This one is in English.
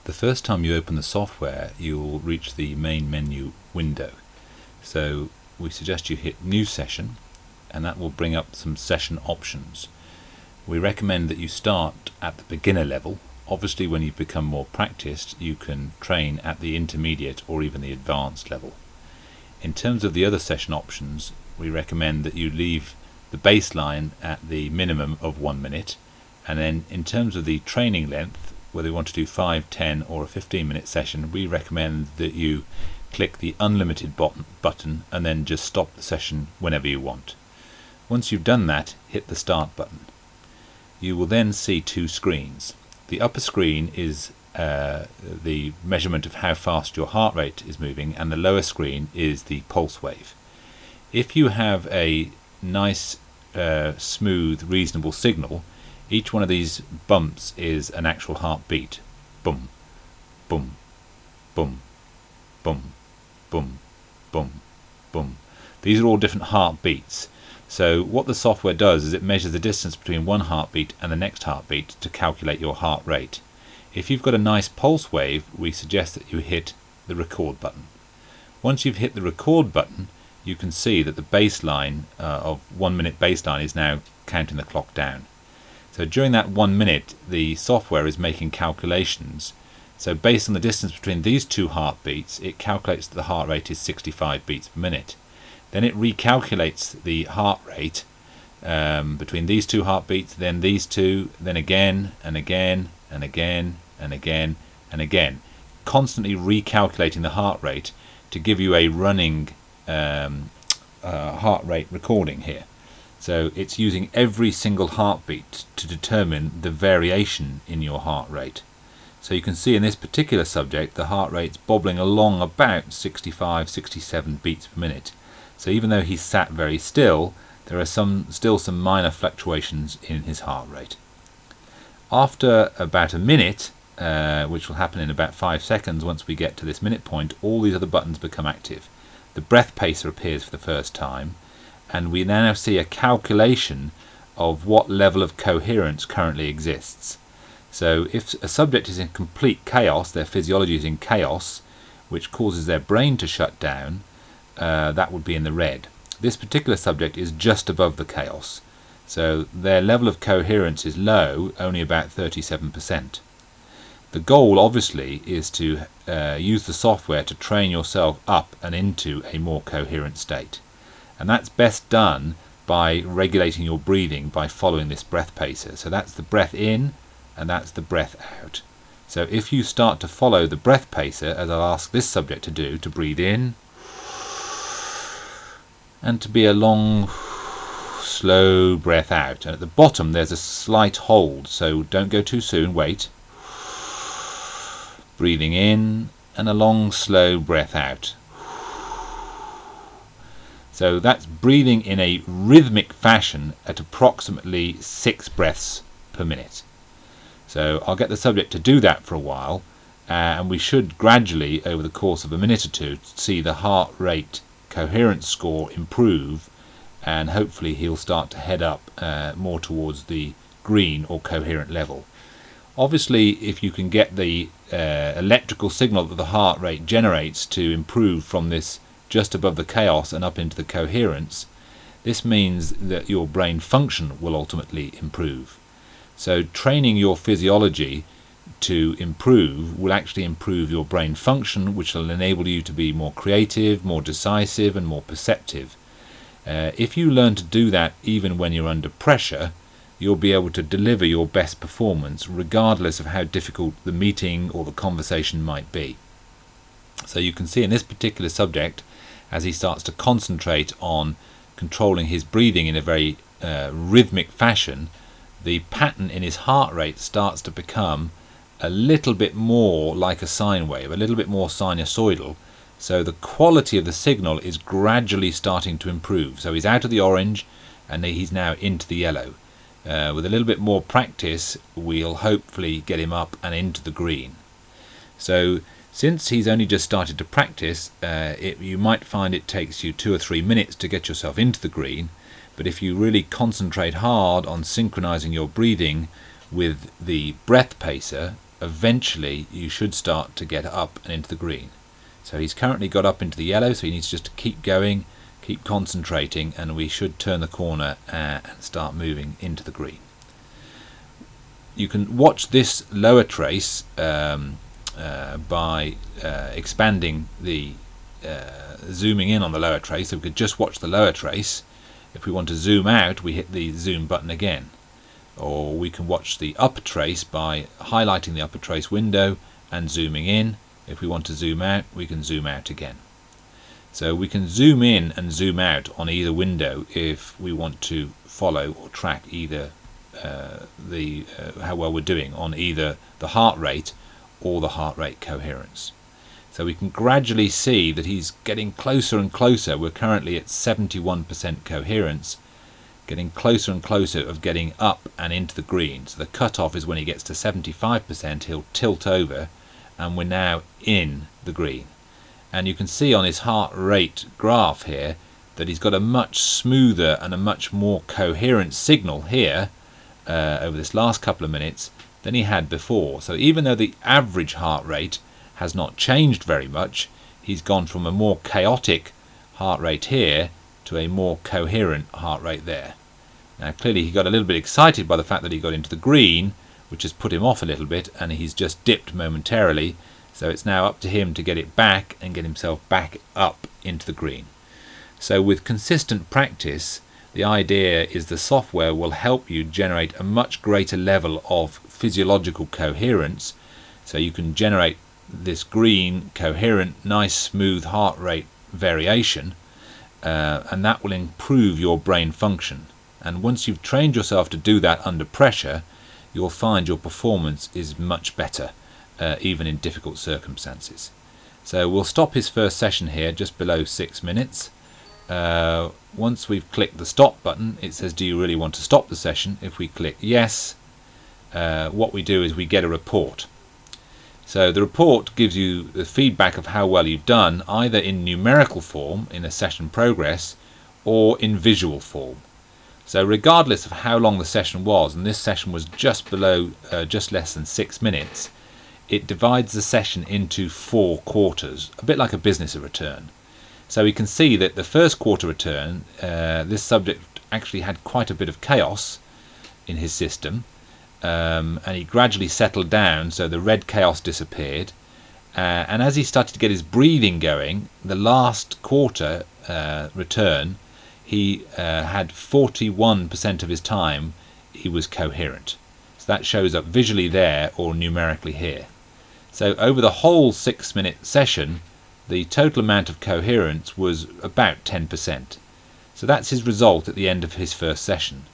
The first time you open the software, you'll reach the main menu window. So we suggest you hit New Session, and that will bring up some session options. We recommend that you start at the beginner level. Obviously, when you've become more practiced, you can train at the intermediate or even the advanced level. In terms of the other session options, we recommend that you leave the baseline at the minimum of 1 minute, and then in terms of the training length, whether you want to do 5, 10 or a 15-minute session, we recommend that you click the unlimited button and then just stop the session whenever you want. Once you've done that, hit the start button. You will then see two screens. The upper screen is the measurement of how fast your heart rate is moving, and the lower screen is the pulse wave. If you have a nice, smooth, reasonable signal, each one of these bumps is an actual heartbeat. Boom, boom, boom, boom, boom, boom, boom. These are all different heartbeats. So what the software does is it measures the distance between one heartbeat and the next heartbeat to calculate your heart rate. If you've got a nice pulse wave, we suggest that you hit the record button. Once you've hit the record button, you can see that the baseline of 1 minute baseline is now counting the clock down. So during that 1 minute, the software is making calculations. So based on the distance between these two heartbeats, it calculates that the heart rate is 65 beats per minute. Then it recalculates the heart rate between these two heartbeats, then these two, then again and again and again and again and again, constantly recalculating the heart rate to give you a running heart rate recording here. So it's using every single heartbeat to determine the variation in your heart rate. So you can see in this particular subject the heart rate's bobbling along about 65, 67 beats per minute. So even though he's sat very still, there are still some minor fluctuations in his heart rate. After about a minute, which will happen in about 5 seconds once we get to this minute point, all these other buttons become active. The breath pacer appears for the first time, and we now see a calculation of what level of coherence currently exists. So if a subject is in complete chaos, their physiology is in chaos, which causes their brain to shut down, that would be in the red. This particular subject is just above the chaos, so their level of coherence is low, only about 37%. The goal obviously is to use the software to train yourself up and into a more coherent state. And that's best done by regulating your breathing by following this breath pacer. So that's the breath in and that's the breath out. So if you start to follow the breath pacer, as I'll ask this subject to do, to breathe in and to be a long, slow breath out. And at the bottom there's a slight hold, so don't go too soon, wait. Breathing in and a long, slow breath out. So that's breathing in a rhythmic fashion at approximately 6 breaths per minute. So I'll get the subject to do that for a while, and we should gradually, over the course of a minute or two, see the heart rate coherence score improve, and hopefully he'll start to head up more towards the green or coherent level. Obviously, if you can get the electrical signal that the heart rate generates to improve from this just above the chaos and up into the coherence, this means that your brain function will ultimately improve. So training your physiology to improve will actually improve your brain function, which will enable you to be more creative, more decisive and more perceptive. If you learn to do that even when you're under pressure, you'll be able to deliver your best performance regardless of how difficult the meeting or the conversation might be. So you can see in this particular subject, as he starts to concentrate on controlling his breathing in a very rhythmic fashion, the pattern in his heart rate starts to become a little bit more like a sine wave, a little bit more sinusoidal. So the quality of the signal is gradually starting to improve. So he's out of the orange and he's now into the yellow. With a little bit more practice, we'll hopefully get him up and into the green. So since he's only just started to practice, you might find it takes you 2 or 3 minutes to get yourself into the green, but if you really concentrate hard on synchronizing your breathing with the breath pacer, eventually you should start to get up and into the green. So he's currently got up into the yellow, so he needs just to keep going, keep concentrating, and we should turn the corner and start moving into the green. You can watch this lower trace by expanding the zooming in on the lower trace. So we could just watch the lower trace. If we want to zoom out, we hit the zoom button again. Or we can watch the upper trace by highlighting the upper trace window and zooming in. If we want to zoom out, we can zoom out again. So we can zoom in and zoom out on either window if we want to follow or track either how well we're doing on either the heart rate or the heart rate coherence. So we can gradually see that he's getting closer and closer. We're currently at 71% coherence, getting closer and closer of getting up and into the green. So the cutoff is when he gets to 75%, he'll tilt over, and we're now in the green. And you can see on his heart rate graph here that he's got a much smoother and a much more coherent signal here over this last couple of minutes than he had before. So even though the average heart rate has not changed very much, he's gone from a more chaotic heart rate here to a more coherent heart rate there. Now clearly he got a little bit excited by the fact that he got into the green, which has put him off a little bit, and he's just dipped momentarily. So it's now up to him to get it back and get himself back up into the green. So with consistent practice, the idea is the software will help you generate a much greater level of physiological coherence, so you can generate this green, coherent, nice, smooth heart rate variation, and that will improve your brain function. And once you've trained yourself to do that under pressure, you'll find your performance is much better, even in difficult circumstances. So we'll stop his first session here just below 6 minutes. Once we've clicked the stop button, it says, do you really want to stop the session? If we click yes, what we do is we get a report. So the report gives you the feedback of how well you've done, either in numerical form in a session progress or in visual form. So regardless of how long the session was, and this session was just less than 6 minutes, it divides the session into 4 quarters, a bit like a business return. So we can see that the first quarter return, this subject actually had quite a bit of chaos in his system, and he gradually settled down, so the red chaos disappeared, and as he started to get his breathing going, the last quarter return, he had 41% of his time he was coherent. So that shows up visually there or numerically here. So over the whole 6 minute session, the total amount of coherence was about 10%. So that's his result at the end of his first session.